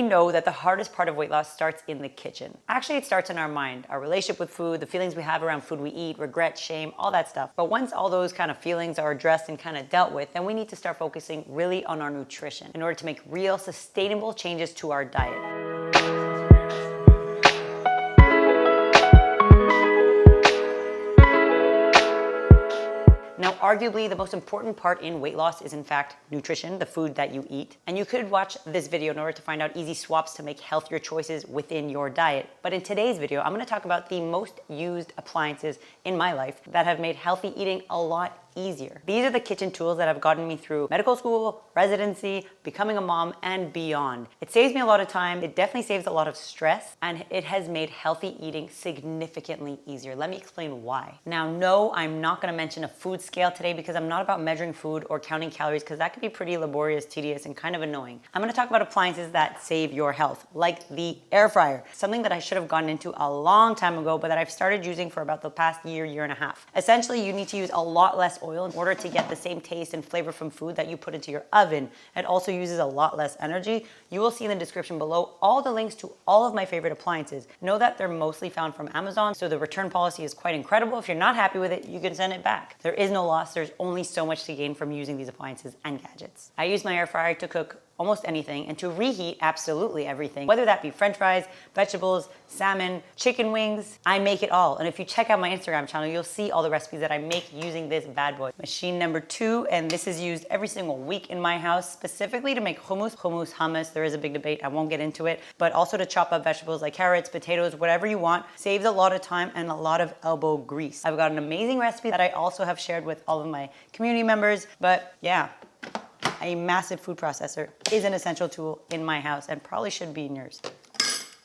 know that the hardest part of weight loss starts in the kitchen. Actually, it starts in our mind, our relationship with food, the feelings we have around food we eat, regret, shame, all that stuff. But once all those kind of feelings are addressed and kind of dealt with, then we need to start focusing really on our nutrition in order to make real, sustainable changes to our diet. Now, arguably, the most important part in weight loss is in fact nutrition, the food that you eat. And you could watch this video in order to find out easy swaps to make healthier choices within your diet. But in today's video, I'm gonna talk about the most used appliances in my life that have made healthy eating a lot easier. These are the kitchen tools that have gotten me through medical school, residency, becoming a mom, and beyond. It saves me a lot of time, it definitely saves a lot of stress, and it has made healthy eating significantly easier. Let me explain why. Now, no, I'm not gonna mention a food scale today because I'm not about measuring food or counting calories because that can be pretty laborious, tedious, and kind of annoying. I'm gonna talk about appliances that save your health, like the air fryer, something that I should have gotten into a long time ago, but that I've started using for about the past year, year and a half. Essentially, you need to use a lot less oil in order to get the same taste and flavor from food that you put into your oven. It also uses a lot less energy. You will see in the description below all the links to all of my favorite appliances. Know that they're mostly found from Amazon, so the return policy is quite incredible. If you're not happy with it, you can send it back. There is no loss. There's only so much to gain from using these appliances and gadgets. I use my air fryer to cook almost anything and to reheat absolutely everything, whether that be french fries, vegetables, salmon, chicken wings. I make it all. And if you check out my Instagram channel, you'll see all the recipes that I make using this bad boy. Machine number 2, and this is used every single week in my house, specifically to make hummus. There is a big debate, I won't get into it, but also to chop up vegetables like carrots, potatoes, whatever you want. Saves a lot of time and a lot of elbow grease. I've got an amazing recipe that I also have shared with all of my community members, but yeah, a massive food processor is an essential tool in my house and probably should be in yours.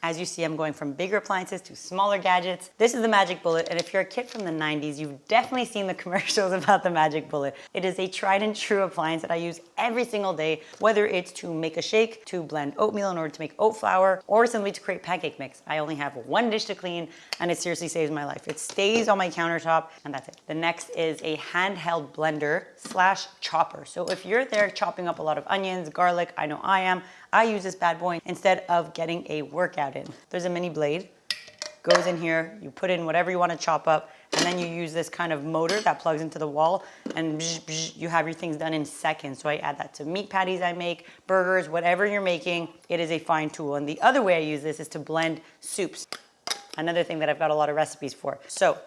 As you see, I'm going from bigger appliances to smaller gadgets. This is the Magic Bullet, and if you're a kid from the 90s, you've definitely seen the commercials about the Magic Bullet. It is a tried and true appliance that I use every single day, whether it's to make a shake, to blend oatmeal in order to make oat flour, or simply to create pancake mix. I only have one dish to clean, and it seriously saves my life. It stays on my countertop, and that's it. The next is a handheld blender / chopper. So if you're there chopping up a lot of onions, garlic, I know I am, I use this bad boy instead of getting a workout in. There's a mini blade, goes in here, you put in whatever you want to chop up, and then you use this kind of motor that plugs into the wall, and you have your things done in seconds. So I add that to meat patties I make, burgers, whatever you're making, it is a fine tool. And the other way I use this is to blend soups. Another thing that I've got a lot of recipes for. So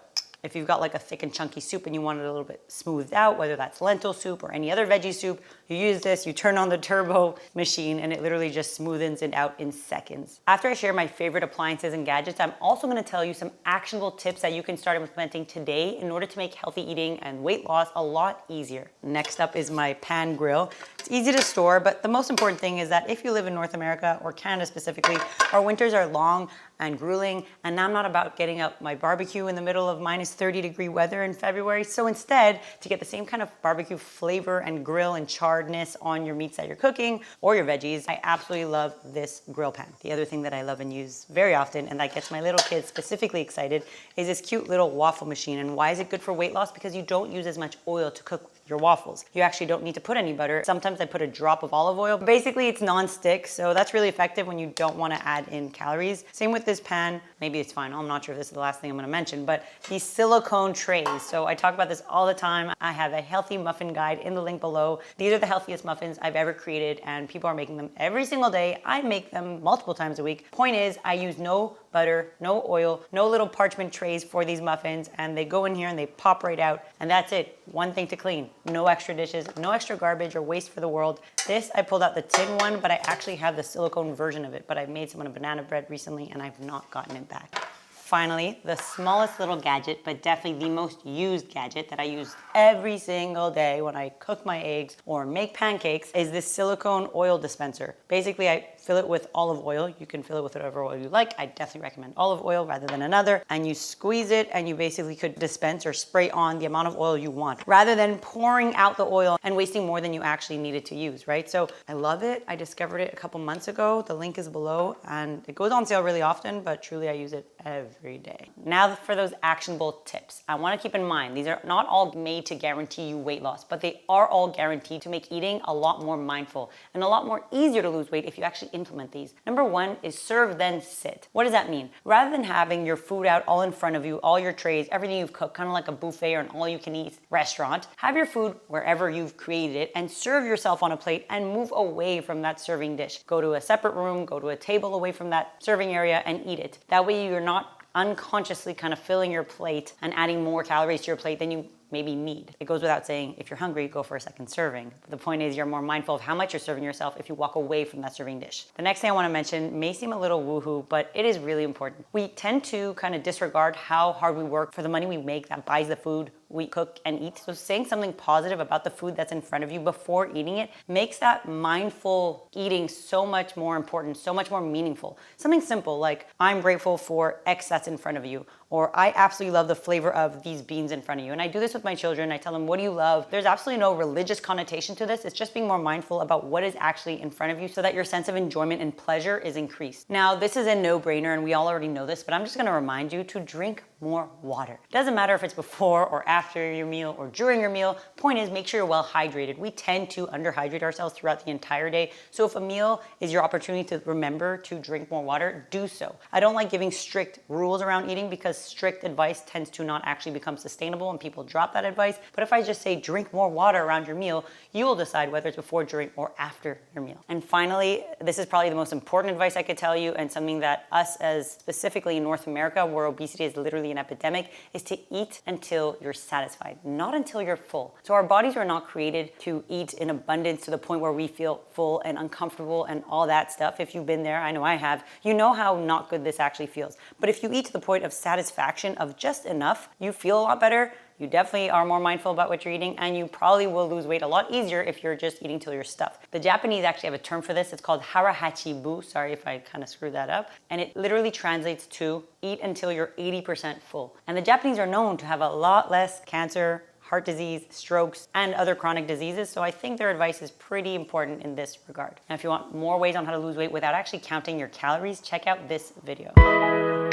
if you've got like a thick and chunky soup and you want it a little bit smoothed out, whether that's lentil soup or any other veggie soup, you use this, you turn on the turbo machine, and it literally just smoothens it out in seconds. After I share my favorite appliances and gadgets, I'm also gonna tell you some actionable tips that you can start implementing today in order to make healthy eating and weight loss a lot easier. Next up is my pan grill. It's easy to store, but the most important thing is that if you live in North America or Canada specifically, our winters are long and grueling, and I'm not about getting up my barbecue in the middle of minus 30-degree weather in February. So instead, to get the same kind of barbecue flavor and grill and charredness on your meats that you're cooking or your veggies, I absolutely love this grill pan. The other thing that I love and use very often, and that gets my little kids specifically excited, is this cute little waffle machine. And why is it good for weight loss? Because you don't use as much oil to cook your waffles. You actually don't need to put any butter. Sometimes I put a drop of olive oil. Basically, it's non-stick, so that's really effective when you don't want to add in calories. Same with this pan. Maybe it's fine. I'm not sure if this is the last thing I'm going to mention, but these silicone trays. So I talk about this all the time. I have a healthy muffin guide in the link below. These are the healthiest muffins I've ever created, and people are making them every single day. I make them multiple times a week. Point is, I use no butter, no oil, no little parchment trays for these muffins, and they go in here and they pop right out, and that's it. One thing to clean. No extra dishes, no extra garbage or waste for the world. This, I pulled out the tin one, but I actually have the silicone version of it, but I made some on a banana bread recently and I've not gotten it back. Finally, the smallest little gadget, but definitely the most used gadget that I use every single day when I cook my eggs or make pancakes, is this silicone oil dispenser. Basically, I fill it with olive oil. You can fill it with whatever oil you like. I definitely recommend olive oil rather than another. And you squeeze it and you basically could dispense or spray on the amount of oil you want, rather than pouring out the oil and wasting more than you actually needed to use, right? So I love it. I discovered it a couple months ago. The link is below, and it goes on sale really often, but truly I use it every day. Now for those actionable tips. I want to keep in mind, these are not all made to guarantee you weight loss, but they are all guaranteed to make eating a lot more mindful and a lot more easier to lose weight if you actually implement these. Number one is serve, then sit. What does that mean? Rather than having your food out all in front of you, all your trays, everything you've cooked, kind of like a buffet or an all-you-can-eat restaurant, have your food wherever you've created it and serve yourself on a plate and move away from that serving dish. Go to a separate room, go to a table away from that serving area and eat it. That way you're not unconsciously kind of filling your plate and adding more calories to your plate than you maybe need. It goes without saying, if you're hungry, go for a second serving. But the point is you're more mindful of how much you're serving yourself if you walk away from that serving dish. The next thing I want to mention may seem a little woohoo, but it is really important. We tend to kind of disregard how hard we work for the money we make that buys the food we cook and eat. So saying something positive about the food that's in front of you before eating it makes that mindful eating so much more important, so much more meaningful. Something simple like, I'm grateful for X that's in front of you, or I absolutely love the flavor of these beans in front of you. And I do this with my children. I tell them, what do you love? There's absolutely no religious connotation to this. It's just being more mindful about what is actually in front of you so that your sense of enjoyment and pleasure is increased. Now, this is a no-brainer and we all already know this, but I'm just gonna remind you to drink more water. It doesn't matter if it's before or after your meal or during your meal. Point is, make sure you're well hydrated. We tend to underhydrate ourselves throughout the entire day. So if a meal is your opportunity to remember to drink more water, do so. I don't like giving strict rules around eating because strict advice tends to not actually become sustainable and people drop that advice. But if I just say drink more water around your meal, you will decide whether it's before, during, or after your meal. And finally, this is probably the most important advice I could tell you, and something that us, as specifically in North America, where obesity is literally an epidemic, is to eat until you're satisfied, not until you're full. So our bodies were not created to eat in abundance to the point where we feel full and uncomfortable and all that stuff. If you've been there, I know I have, you know how not good this actually feels. But if you eat to the point of satisfaction of just enough, you feel a lot better. You definitely are more mindful about what you're eating, and you probably will lose weight a lot easier if you're just eating till you're stuffed. The Japanese actually have a term for this. It's called harahachibu. Sorry if I kind of screwed that up. And it literally translates to eat until you're 80% full. And the Japanese are known to have a lot less cancer, heart disease, strokes, and other chronic diseases. So I think their advice is pretty important in this regard. Now, if you want more ways on how to lose weight without actually counting your calories, check out this video.